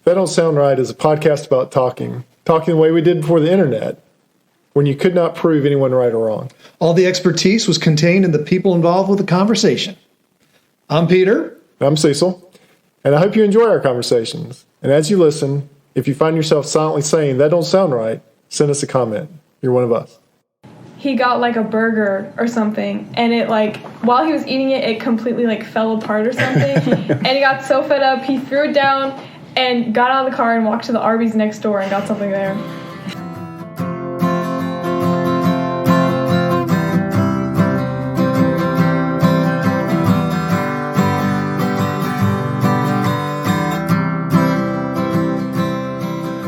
That Don't Sound Right is a podcast about talking the way we did before the internet, when you could not prove anyone right or wrong. All the expertise was contained in the people involved with the conversation. I'm Peter. I'm Cecil, and I hope you enjoy our conversations. And as you listen, if you find yourself silently saying, that don't sound right, send us a comment. You're one of us. He got like a burger or something, and it while he was eating it, it completely fell apart or something. And he got so fed up, he threw it down and got out of the car and walked to the Arby's next door and got something there.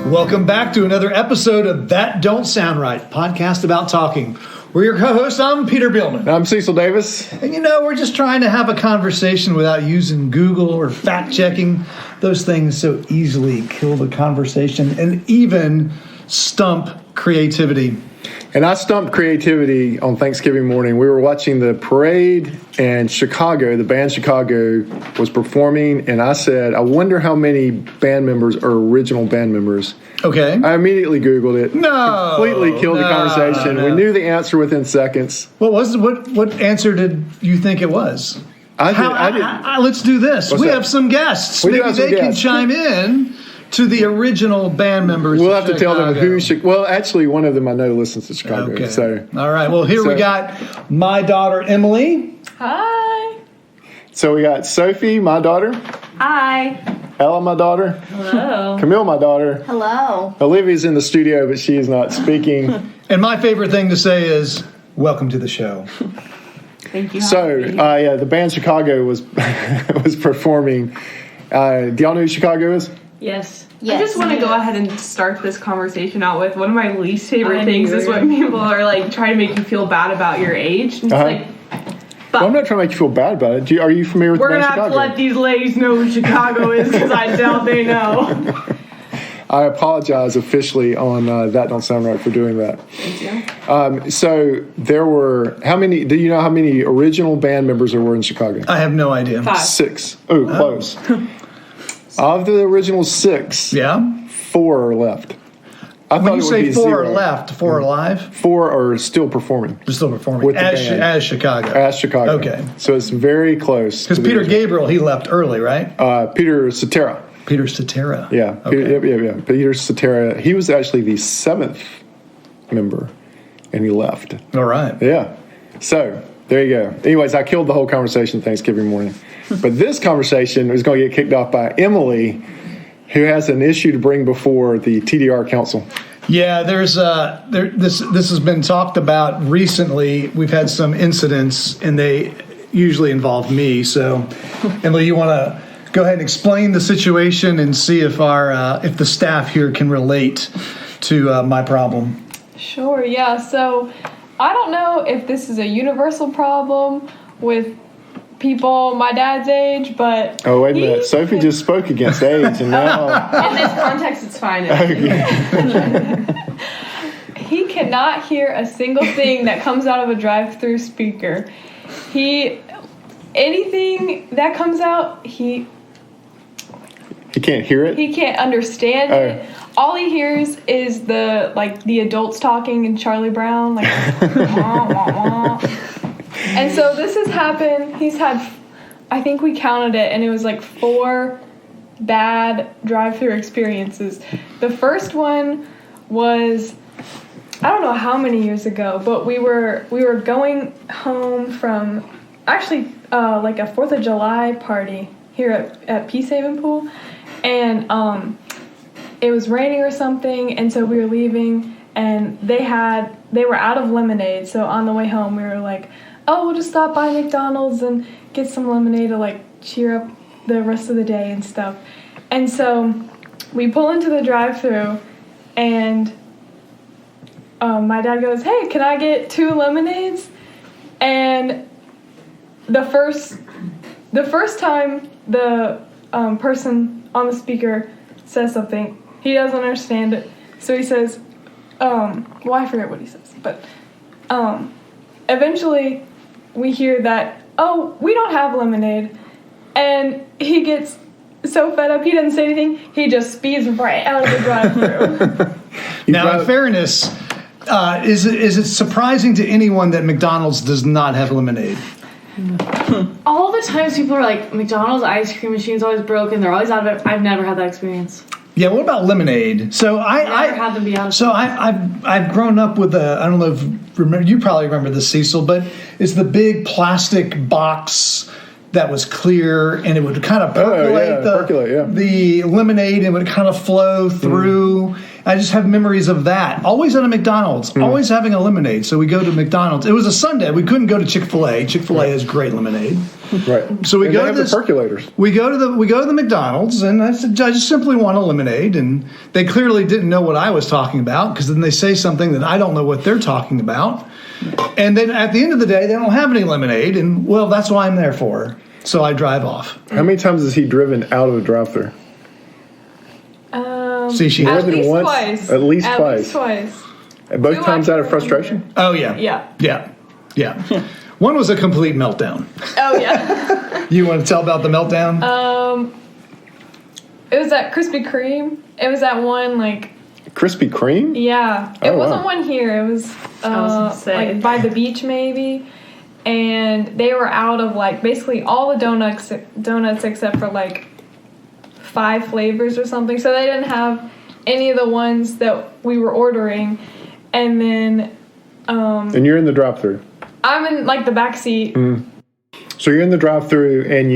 Welcome back to another episode of That Don't Sound Right, podcast about talking. We're your co-hosts. I'm Peter Billman. I'm Cecil Davis. And we're just trying to have a conversation without using Google or fact-checking. Those things so easily kill the conversation and even stump creativity. And I stumped creativity on Thanksgiving morning. We were watching the parade, and Chicago, the band Chicago, was performing, and I said, I wonder how many band members are original band members. Okay. I immediately Googled it. No. Completely killed the conversation. No. We knew the answer within seconds. What answer did you think it was? I did. Let's do this. What's we that? have some guests. We do Maybe have some they can guests. chime in to the original band members. We'll of have to tell them Chicago. who. Well, actually, one of them I know listens to Chicago. Okay. So, all right. Well, here we got my daughter Emily. Hi. So we got Sophie, my daughter. Hi. Ella, my daughter. Hello. Camille, my daughter. Hello. Olivia's in the studio, but she is not speaking. And my favorite thing to say is, "Welcome to the show." Thank you. So, the band Chicago was was performing. Do y'all know who Chicago is? Yes. I just want to go ahead and start this conversation out with one of my least favorite things is when people are trying to make you feel bad about your age. And it's Well, I'm not trying to make you feel bad about it. Are you familiar with the we're band going to have Chicago? to let these ladies know who Chicago is because I doubt they know. I apologize officially on That Don't Sound Right for doing that. Thank you. So there were, do you know how many original band members there were in Chicago? I have no idea. 5. 6. Oh, close. Of the original 6, Yeah. 4 are left. I When thought you it would say be 4 0. are left, 4 are alive. 4 are still performing They're still performing With the band. as Chicago. as Chicago. Okay. So it's very close. Because Peter Gabriel, he left early, right? Peter Cetera. Peter Cetera. Yeah. Okay. Yeah. Peter Cetera. He was actually the 7th member, and he left. All right. Yeah. So there you go. Anyways, I killed the whole conversation Thanksgiving morning. But this conversation is going to get kicked off by Emily, who has an issue to bring before the TDR Council. Yeah, there's this has been talked about recently. We've had some incidents, and they usually involve me. So, Emily, you want to go ahead and explain the situation and see if if the staff here can relate to my problem. Sure, yeah. So I don't know if this is a universal problem with people my dad's age, but... Oh, wait a minute. Sophie just spoke against age, and now... In this context, it's fine. He cannot hear a single thing that comes out of a drive-through speaker. Anything that comes out, he can't hear it? He can't understand it. All he hears is the adults talking in Charlie Brown, wah, wah, wah. And so this has happened. He's had, I think we counted it, and it was 4 bad drive-through experiences. The first one was, I don't know how many years ago, but we were going home from actually a 4th of July party here at Peace Haven Pool, and it was raining or something, and so we were leaving, and they were out of lemonade. So on the way home, we were like, oh, we'll just stop by McDonald's and get some lemonade to cheer up the rest of the day and stuff. And so we pull into the drive-thru, and my dad goes, hey, can I get 2 lemonades? And the first time the person on the speaker says something, he doesn't understand it. So he says, I forget what he says, but eventually we hear that, oh, we don't have lemonade. And he gets so fed up, he doesn't say anything. He just speeds right out of the drive-thru. Now, in fairness, is it surprising to anyone that McDonald's does not have lemonade? All the times people are like, McDonald's ice cream machine's always broken. They're always out of it. I've never had that experience. Yeah, what about lemonade? So I Never had them be out of So I've grown up with I don't know if you probably remember this, Cecil, but it's the big plastic box that was clear, and it would kind of percolate, the lemonade, and it would kind of flow through. I just have memories of that. Always at a McDonald's, always having a lemonade. So we go to McDonald's. It was a Sunday. We couldn't go to Chick-fil-A. Chick-fil-A has great lemonade. Right. So we go to the percolators. We go to the McDonald's, and I said, I just simply want a lemonade, and they clearly didn't know what I was talking about, because then they say something that I don't know what they're talking about, and then at the end of the day, they don't have any lemonade, and well, that's what I'm there for. So I drive off. How many times has he driven out of a drive-thru? See, she at has least once? twice. At least At twice. least twice. Both Two times out of actually frustration? Oh yeah. Yeah. One was a complete meltdown. Oh yeah. You want to tell about the meltdown? It was at Krispy Kreme. It was at one Krispy Kreme? Yeah. It Oh, wasn't wow. one here. It was gonna say. like by the beach maybe. And they were out of basically all the donuts except for 5 flavors or something. So they didn't have any of the ones that we were ordering. And then And you're in the drive-thru. I'm in the back seat. So you're in the drive-thru, and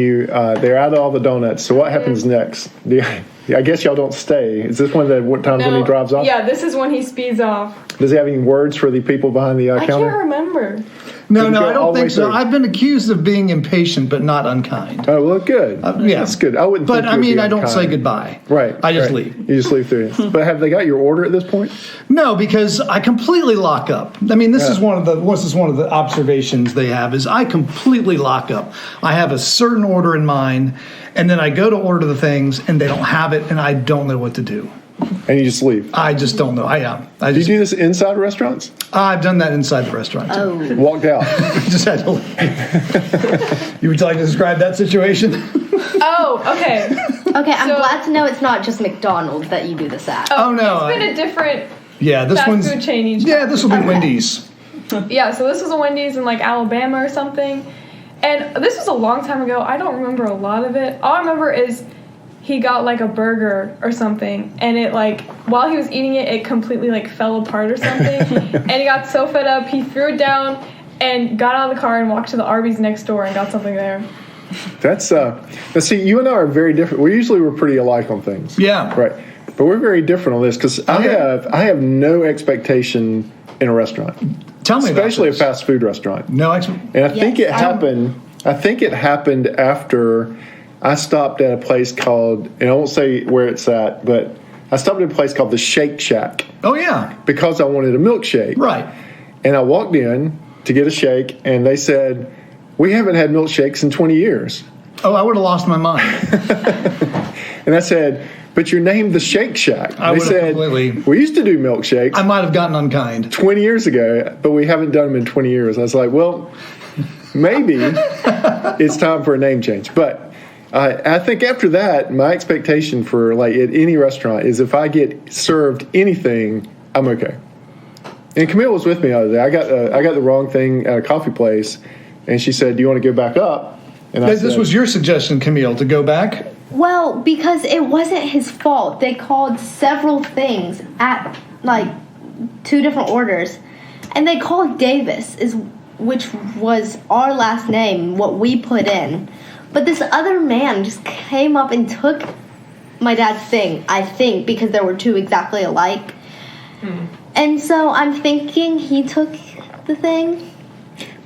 they're out of all the donuts. So what happens next? I guess y'all don't stay. Is this one of the times when he drives off? Yeah, this is when he speeds off. Does he have any words for the people behind the counter? I can't remember. No, Did you go I all don't the way think so. through? I've been accused of being impatient, but not unkind. Oh, well, good. Yeah. That's good. I wouldn't But think I you would mean, be I don't say unkind. goodbye. Right. I just right. leave. You just leave through. But have they got your order at this point? No, because I completely lock up. I mean, this is one of the observations they have is I completely lock up. I have a certain order in mind, and then I go to order the things, and they don't have it, and I don't know what to do. And you just leave. I just don't know. Do you do this inside restaurants? I've done that inside the restaurant. Too. Walked out. Just had to leave. You would like to describe that situation? Oh, okay. Okay, I'm So- glad to know it's not just McDonald's that you do this at. Oh, no. It's been a different Yeah, this fast one's. food chain each Yeah, time. this will be Wendy's. Yeah, so this was a Wendy's in Alabama or something. And this was a long time ago. I don't remember a lot of it. All I remember is he got a burger or something, and it while he was eating it, it completely fell apart or something. And he got so fed up, he threw it down and got out of the car and walked to the Arby's next door and got something there. That's see, you and I are very different. We're pretty alike on things. Yeah. Right. But we're very different on this because I have no expectation in a restaurant. Tell me Especially about a fast food restaurant. No, And I think it happened. I think it happened after I stopped at a place called, and I won't say where it's at, but I stopped at a place called the Shake Shack Oh, yeah. because I wanted a milkshake. Right. And I walked in to get a shake, and they said, "We haven't had milkshakes in 20 years." Oh, I would have lost my mind. And I said, "But you're named the Shake Shack." I They would've said, completely- "We used to do milkshakes I might have gotten unkind. 20 years ago, but we haven't done them in 20 years." I was like, well, maybe it's time for a name change. But I think after that, my expectation for at any restaurant is if I get served anything, I'm okay. And Camille was with me the other day. I got the wrong thing at a coffee place, and she said, "Do you want to go back up?" And I This said, was your suggestion, Camille, to go back? Well, because it wasn't his fault. They called several things at 2 different orders, and they called Davis, which was our last name, what we put in. But this other man just came up and took my dad's thing, I think, because there were 2 exactly alike. And so I'm thinking he took the thing.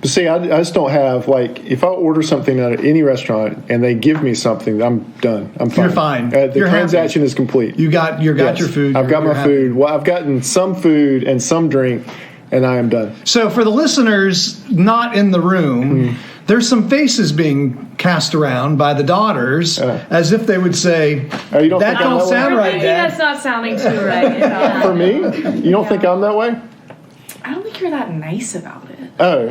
But see, I just don't have if I order something at any restaurant and they give me something, I'm done. I'm fine. You're fine. The You're transaction is complete. You got Yes. your food. I've got You're my happy. food. Well, I've gotten some food and some drink, and I am done. So for the listeners not in the room, there's some faces being cast around by the daughters as if they would say, Oh, you don't that think I'm don't that way? sound right, Maybe Dad. that's not sounding too right. For me, you don't think I'm that way? I don't think you're that nice about it. Oh,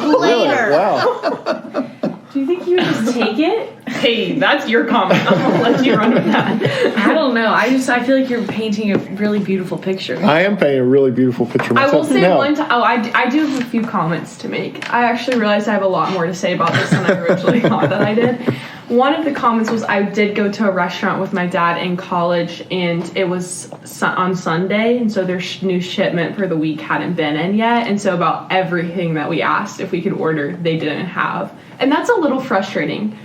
really? Later. Wow. Do you think you would just take it? Hey, that's your comment. I'm gonna let you run with that. I don't know. I feel like you're painting a really beautiful picture. I am painting a really beautiful picture myself. I will say now. one time. I do have a few comments to make. I actually realized I have a lot more to say about this than I originally thought that I did. One of the comments was I did go to a restaurant with my dad in college, and it was on Sunday, and so their new shipment for the week hadn't been in yet, and so about everything that we asked if we could order, they didn't have. And that's a little frustrating.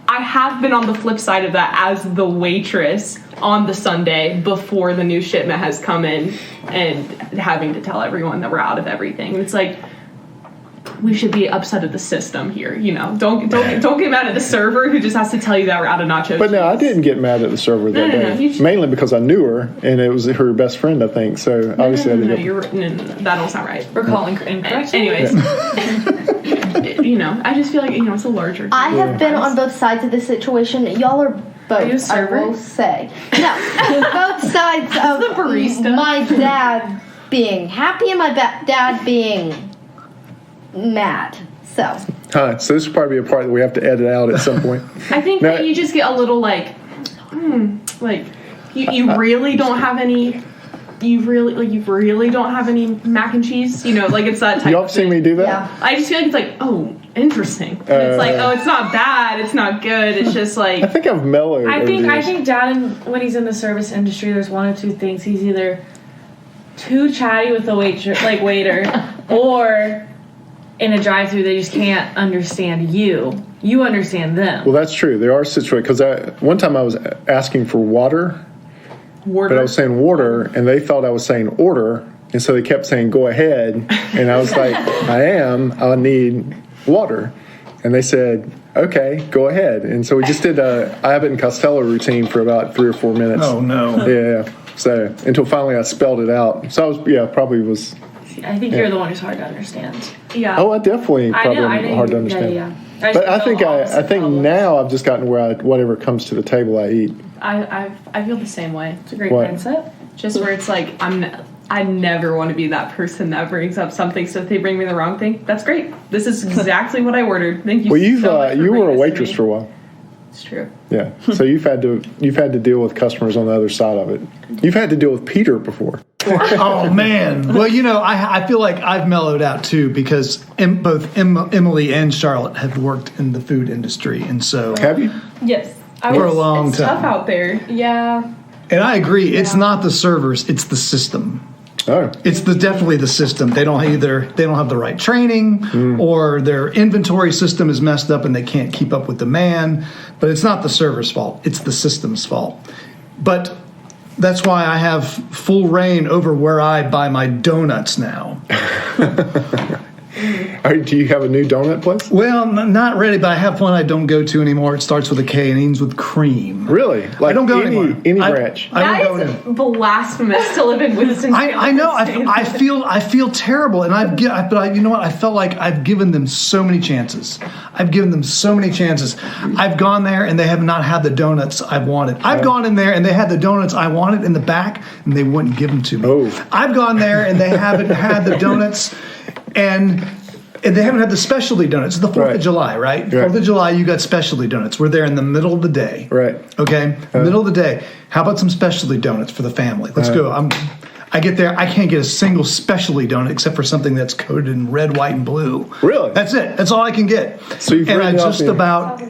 I have been on the flip side of that as the waitress on the Sunday before the new shipment has come in and having to tell everyone that we're out of everything. And it's like, we should be upset at the system here, you know. Don't get mad at the server who just has to tell you that we're out of nacho But no, I cheese. didn't get mad at the server that day. Mainly because I knew her, and it was her best friend, I think. So obviously I didn't get... That don't sound right. We're calling incorrect. Anyways, you know, I just feel like, you know, it's a larger thing. I have been on both sides of this situation. Y'all are both, you a server? I will say. No, both sides of the barista. my dad being happy and my dad being mad. So So this will probably be a part that we have to edit out at some point. I think Now- that you just get a little like you really don't have any. You really don't have any mac and cheese. You know, like it's that type. Y'all of seen thing. me do that? yeah. I just feel like it's like, oh, interesting. And it's like, oh, it's not bad. It's not good. It's just I like. think I've mellowed. I over the years. think Dad, when he's in the service industry, there's one of two things. He's either too chatty with the waiter, or in a drive-thru they just can't understand you. You understand them. Well, that's true. There are situations because one time I was asking for water, but I was saying water, and they thought I was saying order, and so they kept saying go ahead, and I was like, I need water, and they said, okay, go ahead, and so we just did a Abbott and Costello routine for about 3 or 4 minutes. Oh, no. Yeah. So until finally I spelled it out. So I was probably was. I think you're the one who's hard to understand. Yeah. Oh, I definitely I probably know. am hard to understand. Yeah. But I think now I've just gotten to where whatever comes to the table I eat. I feel the same way. It's a great What? mindset. Just where it's like I never want to be that person that brings up something. So if they bring me the wrong thing, that's great. This is exactly what I ordered. Thank you. Well, you've so much for you were bringing a this to waitress me. for a while. It's true. Yeah. So you've had to deal with customers on the other side of it. You've had to deal with Peter before. Oh man! Well, you know, I feel like I've mellowed out too because both Emily and Charlotte have worked in the food industry, and so Have you? Yes. for a long It's time. tough out there. Yeah. And I agree, it's not the servers; it's the system. Oh. It's definitely the system. They don't have the right training, or their inventory system is messed up and they can't keep up with demand. But it's not the server's fault; it's the system's fault. But that's why I have full reign over where I buy my donuts now. Do you have a new donut place? Well, not really, but I have one I don't go to anymore. It starts with a K and ends with cream. Really? Like I don't go anymore. any branch? I don't go That in. is blasphemous to live in Winston. I know. I feel terrible, and you know what? I felt like I've given them so many chances. I've gone there and they have not had the donuts I've wanted. I've gone in there and they had the donuts I wanted in the back, and they wouldn't give them to me. Oh. I've gone there and they haven't had the donuts, and they haven't had the specialty donuts. It's the 4th of July, right? 4th of July, you got specialty donuts. We're there in the middle of the day. Right. Okay? Middle of the day. How about some specialty donuts for the family? Let's go. I get there. I can't get a single specialty donut except for something that's coated in red, white, and blue. Really? That's it. That's all I can get. So you've and written I'm off just the- about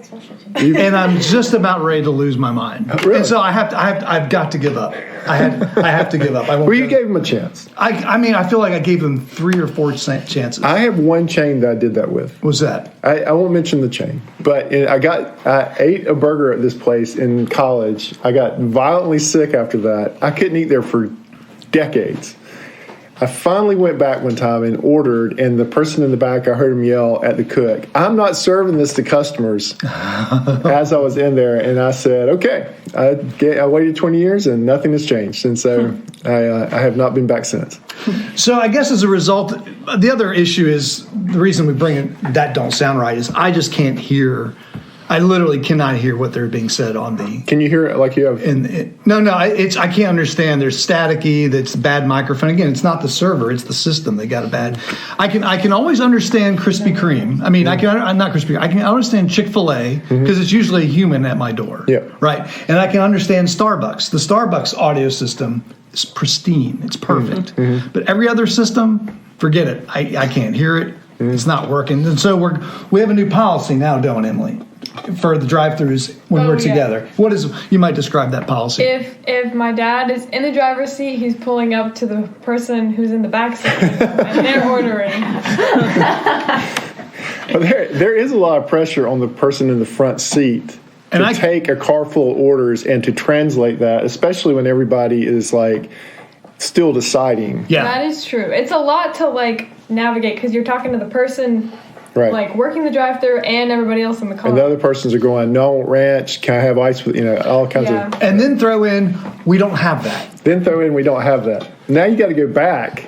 and I'm just about ready to lose my mind. Really? And so I've got to give up. I have to give up. I won't. Well, you go. gave him a chance. I mean, I feel like I gave them 3 or 4 chances. I have one chain that I did that with. What was that? I won't mention the chain, but I ate a burger at this place in college. I got violently sick after that. I couldn't eat there for decades. I finally went back one time and ordered, and the person in the back, I heard him yell at the cook, "I'm not serving this to customers." As I was in there, and I said, "Okay." I waited 20 years, and nothing has changed, and so I have not been back since. So I guess as a result, the other issue is the reason we bring it that don't sound right is I just can't hear. I literally cannot hear what they're being said on the. Can you hear it like you have? I can't understand. There's staticky. That's bad microphone. Again, it's not the server. It's the system. They got a bad. I can always understand Krispy Kreme. I mean, I'm not Krispy Kreme. I can understand Chick-fil-A because it's usually a human at my door. Yeah. Right. And I can understand Starbucks. The Starbucks audio system is pristine. It's perfect. But every other system, forget it. I can't hear it. It's not working. And so we have a new policy now, don't we, Emily? For the drive-thrus when we're together. What is, you might describe that policy? If my dad is in the driver's seat, he's pulling up to the person who's in the back seat and they're ordering. Well, there is a lot of pressure on the person in the front seat to take a car full of orders and to translate that, especially when everybody is like still deciding. Yeah, that is true. It's a lot to like navigate because you're talking to the person. Right. Like working the drive-thru and everybody else in the car. And the other persons are going, no ranch, can I have ice with, all kinds of. And then throw in, we don't have that. Then throw in, we don't have that. Now you got to go back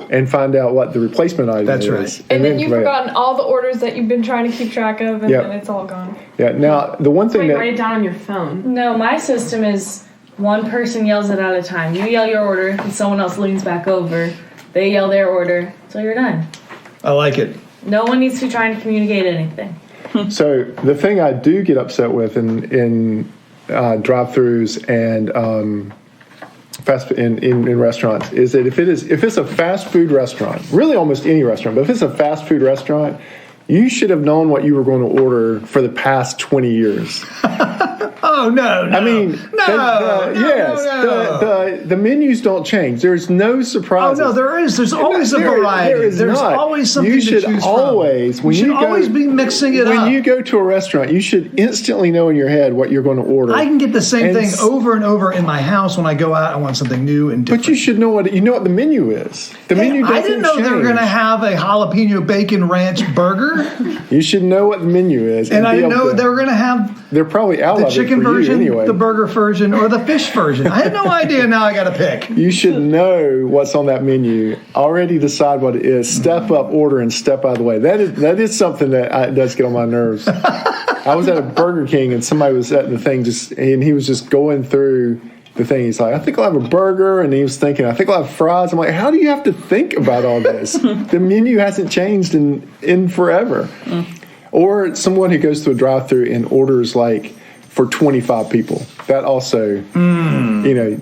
and find out what the replacement item is. That's right. And then you've forgotten all the orders that you've been trying to keep track of, and then it's all gone. Yeah. Now the one thing write it down on your phone. No, my system is one person yells it at a time. You yell your order, and someone else leans back over. They yell their order, so you're done. I like it. No one needs to try and communicate anything. So the thing I do get upset with in drive-thrus and in restaurants is that if it's a fast food restaurant, really almost any restaurant, but if it's a fast food restaurant, you should have known what you were going to order for the past 20 years. Oh, no. I mean, the menus don't change. There's no surprises. Oh, no, there is. There's always a variety. There's always something to choose from. You should always be mixing it up. When you go to a restaurant, you should instantly know in your head what you're going to order. I can get the same thing over and over in my house when I go out. I want something new and different. But you should know what the menu is. The menu doesn't change. I didn't know they were going to have a jalapeno bacon ranch burger. You should know what the menu is. And I didn't know they were going to have. They're probably out the of chicken it for version, you anyway. the burger version, or the fish version. I had no idea. Now I got to pick. You should know what's on that menu. Already decide what it is. Step up, order, and step out of the way. That is something that does get on my nerves. I was at a Burger King and somebody was at the thing and he was just going through the thing. He's like, I think I'll have a burger, and he was thinking, I think I'll have fries. I'm like, how do you have to think about all this? The menu hasn't changed in forever. Or someone who goes to a drive-thru and orders like for 25 people. That also,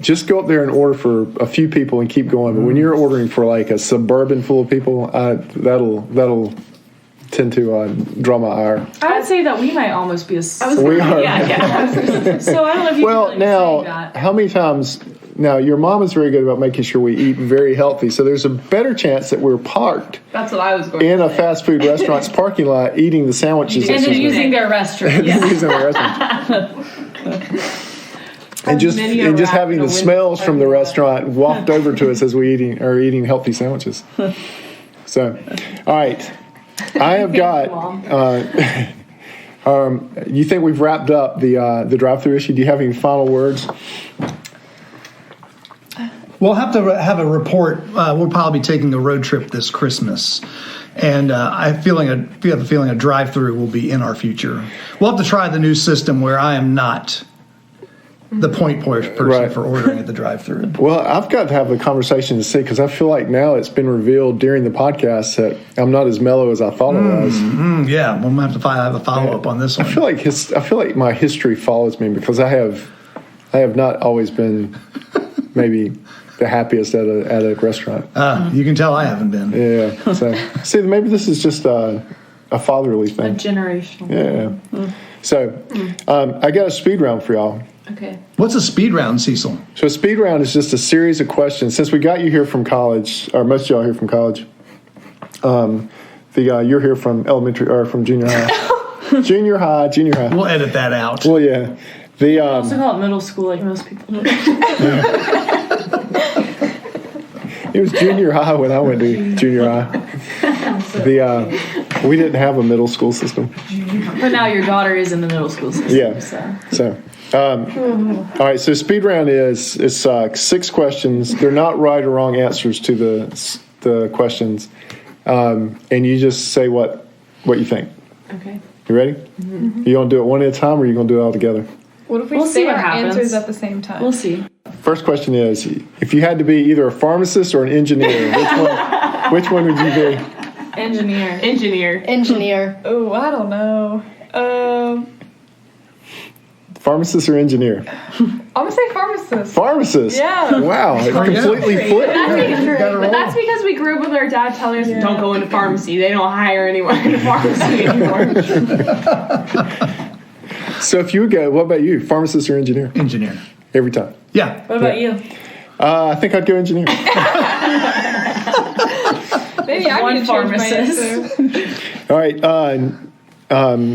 just go up there and order for a few people and keep going. But when you're ordering for like a suburban full of people, that'll tend to draw my ire. I would say that we might almost be We are. So I don't know if you well, can now, say that. how many times... Now, your mom is very good about making sure we eat very healthy, so there's a better chance that we're parked That's what I was going in to a say. fast food restaurant's parking lot eating the sandwiches. And they're using their restroom. Using the restaurant. and just having the smells from the restaurant waft over to us as we are eating healthy sandwiches. So, all right. I have got... you think we've wrapped up the drive-thru issue? Do you have any final words? We'll have to have a report. We'll probably be taking a road trip this Christmas, and I have a feeling a drive-thru will be in our future. We'll have to try the new system where I am not the point person for ordering at the drive-thru. Well, I've got to have a conversation to see because I feel like now it's been revealed during the podcast that I'm not as mellow as I thought I was. Yeah, we'll have to have a follow-up on this one. I feel like my history follows me because I have not always been maybe the happiest at a restaurant. You can tell I haven't been. Yeah. So see, maybe this is just a fatherly thing. A generational. Yeah. So I got a speed round for y'all. Okay. What's a speed round, Cecil? So a speed round is just a series of questions. Since we got you here from college, or most of y'all here from college, you're here from elementary or from junior high. Junior high. We'll edit that out. Well, yeah. I also call it middle school like most people. It was junior high when I went to junior high. We didn't have a middle school system. But now your daughter is in the middle school system. Yeah. So all right. So speed round is 6 questions. They're not right or wrong answers to the questions, and you just say what you think. Okay. You ready? Mm-hmm. You gonna do it one at a time, or you gonna do it all together? What if we We'll say see what our happens. answers at the same time? We'll see. First question is: if you had to be either a pharmacist or an engineer, which one would you be? Engineer. Engineer. Oh, I don't know. Pharmacist or engineer? I'm gonna say pharmacist. Pharmacist. Yeah. Wow, it completely flipped. But that's because we grew up with our dad telling us don't go into pharmacy. They don't hire anyone in pharmacy anymore. So if you would go, what about you? Pharmacist or engineer? Engineer. Every time. Yeah. What about you? I think I'd go engineer. Maybe I One need to change my pharmacist. answer. All right.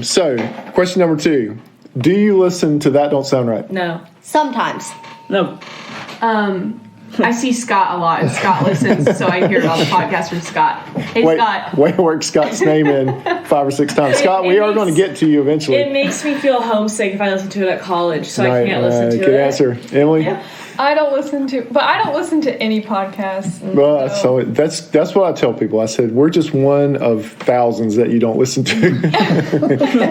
So question number 2. Do you listen to That Don't Sound Right? No. Sometimes. No. I see Scott a lot, and Scott listens, so I hear all the podcasts from Scott. Hey, Scott. Way to work Scott's name in 5 or 6 times. Scott, we are going to get to you eventually. It makes me feel homesick if I listen to it at college, so I Right, can't listen to good it. answer. Emily? Yeah. I don't listen to any podcasts. Well, so that's what I tell people. I said, we're just one of thousands that you don't listen to.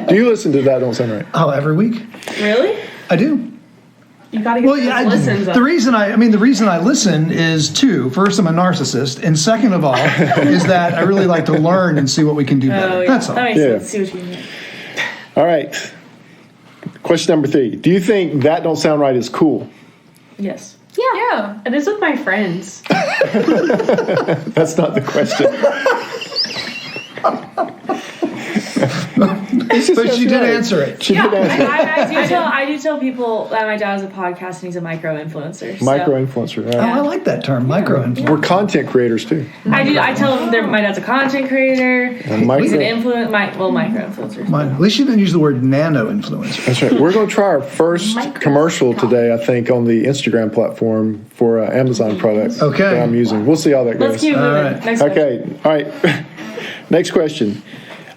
Do you listen to That Don't Sound Right? Oh, every week? Really? I do. You gotta get those listens up. The reason I listen is 2. First, I'm a narcissist, and second of all, is that I really like to learn and see what we can do better. Oh, yeah. That's all. That makes Yeah. sense. See what you mean. All right. Question number 3. Do you think That Don't Sound Right is cool? Yes. Yeah. It is with my friends. That's not the question. But she did answer it. She did answer. I do tell people that my dad has a podcast and he's a micro-influencer. So Micro-influencer. All Oh, right. I like that term, micro-influencer. We're content creators, too. I tell them my dad's a content creator. micro- He's an micro-influencer. At least you didn't use the word nano-influencer. That's right. We're going to try our first commercial today, I think, on the Instagram platform for an Amazon product Okay. that I'm using. We'll see how that goes. Let's keep moving. right. Next question. Okay. All right. Next question.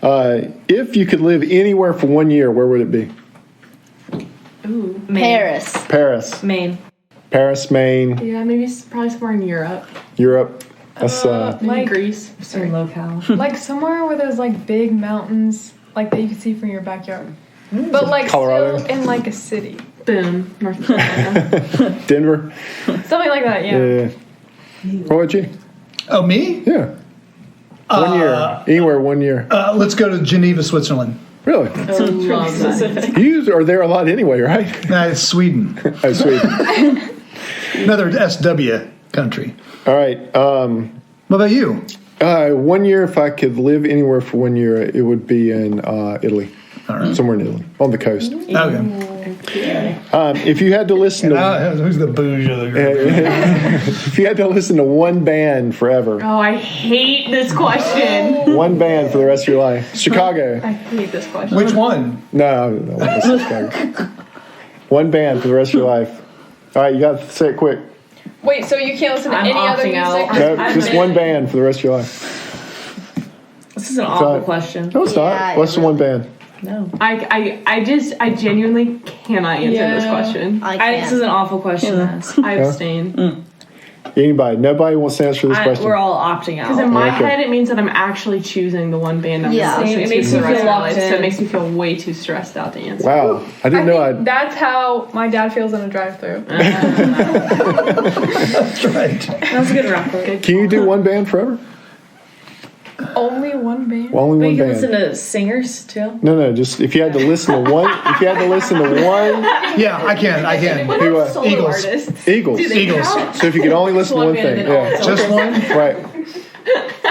If you could live anywhere for 1 year, where would it be? Ooh, Maine. Paris. Paris. Maine. Paris, Maine, Yeah, maybe probably somewhere in Europe. Europe. That's Maybe Like- Greece. Certain locale. Like somewhere where there's like big mountains, like that you can see from your backyard. But like Colorado? still in like a city. Boom. North Carolina. Denver. Something like that, yeah. What about you? Oh, me? Yeah. 1 year. Anywhere 1 year. Let's go to Geneva, Switzerland. Really? Love that. You are there a lot anyway, right? It's Sweden. Oh, sweet. Another SW country. All right. What about you? 1 year, if I could live anywhere for 1 year, it would be in Italy. All right. Somewhere in Italy, on the coast. Okay. If you had to listen to Who's the bouge of the group? if you had to listen to one band forever, Oh, I hate this question. one band for the rest of your life, Chicago. I hate this question. Which one? No, it's Chicago. One band for the rest of your life. All right, you got to say it quick. Wait, so you can't listen to I'm any other opting music? out. No, just one band for the rest of your life. This is an awful question. No, it's Yeah, not. What's the one band? No. I genuinely cannot answer this Yeah. question. I This is can't. an awful question to ask. I abstain. Anybody? Nobody wants to answer this question. We're all opting Because in out. my Okay. head, it means that I'm actually choosing the one band I'm Yeah. listening It to makes for you the rest feel of my locked life, so in. it makes me feel way too stressed out to answer. Wow, I didn't know think I'd. that's how my dad feels in a drive-through. That's right. That's a good record. Can you do one band forever? Only one band. Well, only But one you can band. listen to singers too. No, just if you had to listen to one. If you had to listen to one, Yeah, I can. Who, Solo Eagles. artists. Eagles. Eagles. So if you could only listen to one One band thing, and all yeah, its Just one? right.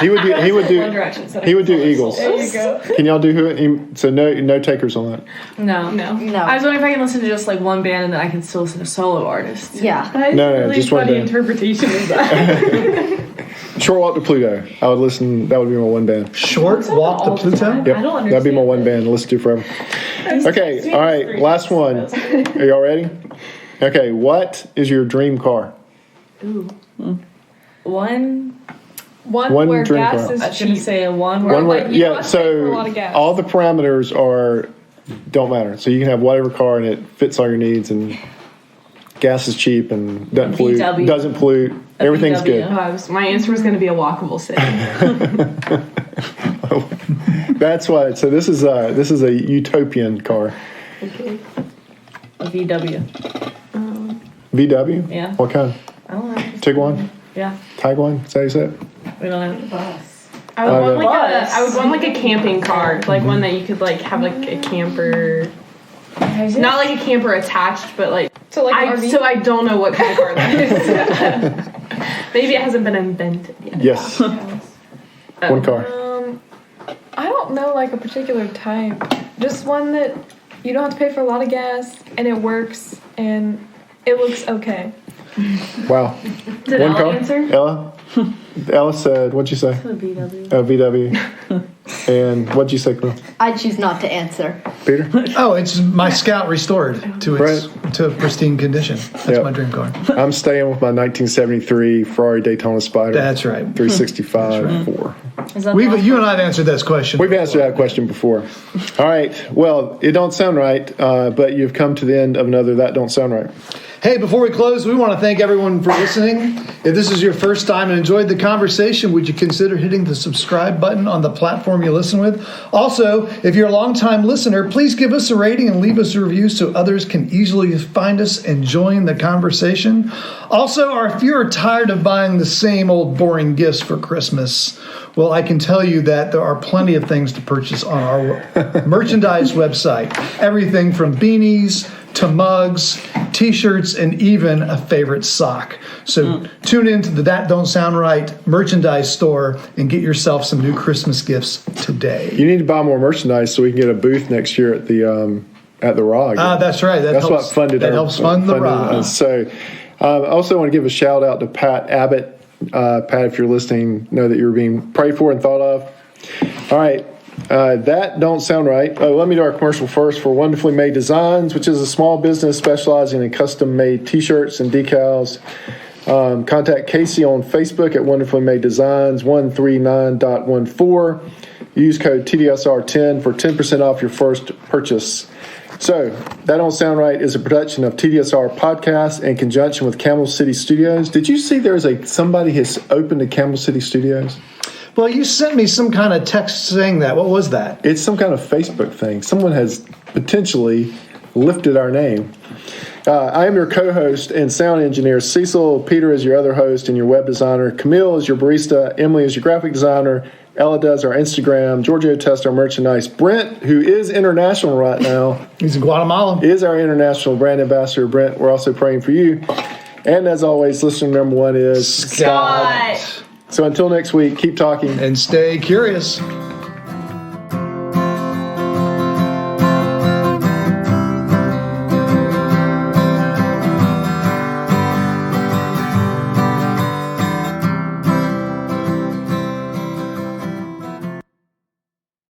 He would do. He would One do. Direction instead of He would do Solar Eagles. There you go. Can y'all do who? So no takers on that. No. No. No. I was wondering if I can listen to just like one band and then I can still listen to solo artists. Yeah. That is No, a really just one funny band. interpretation of that. Short Walk to Pluto. I would listen. That would be my one band. Short walk to all the Pluto? time. Yep, I don't that'd be my understand one band. Listen to forever. Okay, all right. Last one. Are y'all ready? Okay, what is your dream car? One. One where dream gas car. is I was gonna cheap. say a one. One like, way. you don't Yeah. have to pay for a lot So of gas. all the parameters don't matter. So you can have whatever car and it fits all your needs and gas is cheap and doesn't pollute. VW. Doesn't pollute. Everything's VW. good. My answer was going to be a walkable city. That's why. So this is a utopian car. Okay. A VW. VW. Yeah. What kind? I don't know. Tiguan. Yeah. Tiguan. Is that how you say it? We don't have the bus. I would want Bus. I would want like a camping car, like one that you could like have like a camper, not like a camper attached, but like So like an RV? So I don't know what kind of car that is. Maybe it hasn't been invented yet. Yes. One car. I don't know like a particular type. Just one that you don't have to pay for a lot of gas and it works and it looks okay. Wow. Did One Ella car. answer? Ella. Ella said, "What'd you say?" A VW. VW. And what'd you say, Camille? I choose not to answer. Peter? Oh, it's my Scout restored to its to pristine condition. That's Yep. my dream car. I'm staying with my 1973 Ferrari Daytona Spider. That's right. 365 4. Is that the last You and I have answered this question. We've answered that question before. All right. Well, it don't sound right, but you've come to the end of another That Don't Sound Right. Hey, before we close, we want to thank everyone for listening. If this is your first time and enjoyed the conversation, would you consider hitting the subscribe button on the platform you listen with? Also, if you're a longtime listener, please give us a rating and leave us a review so others can easily find us and join the conversation. Also, if you're tired of buying the same old boring gifts for Christmas, well, I can tell you that there are plenty of things to purchase on our merchandise website. Everything from beanies to mugs, t-shirts, and even a favorite sock. So tune in to the That Don't Sound Right merchandise store and get yourself some new Christmas gifts today. You need to buy more merchandise so we can get a booth next year at the ROG. That's right. That's what funded that our- helps fund the funded ROG. us. So I also want to give a shout out to Pat Abbott. Pat, if you're listening, know that you're being prayed for and thought of. All right. That Don't Sound Right. Let me do our commercial first for Wonderfully Made Designs, which is a small business specializing in custom-made T-shirts and decals. Contact Casey on Facebook at Wonderfully Made Designs 139.14. Use code TDSR10 for 10% off your first purchase. So, That Don't Sound Right is a production of TDSR Podcast in conjunction with Camel City Studios. Did you see there's somebody has opened a Camel City Studios? Well, you sent me some kind of text saying that. What was that? It's some kind of Facebook thing. Someone has potentially lifted our name. I am your co-host and sound engineer, Cecil. Peter is your other host and your web designer. Camille is your barista. Emily is your graphic designer. Ella does our Instagram. Giorgio tests our merchandise. Brent, who is international right now, He's in Guatemala. is our international brand ambassador. Brent, we're also praying for you. And as always, listener number one is Scott. So until next week, keep talking. And stay curious.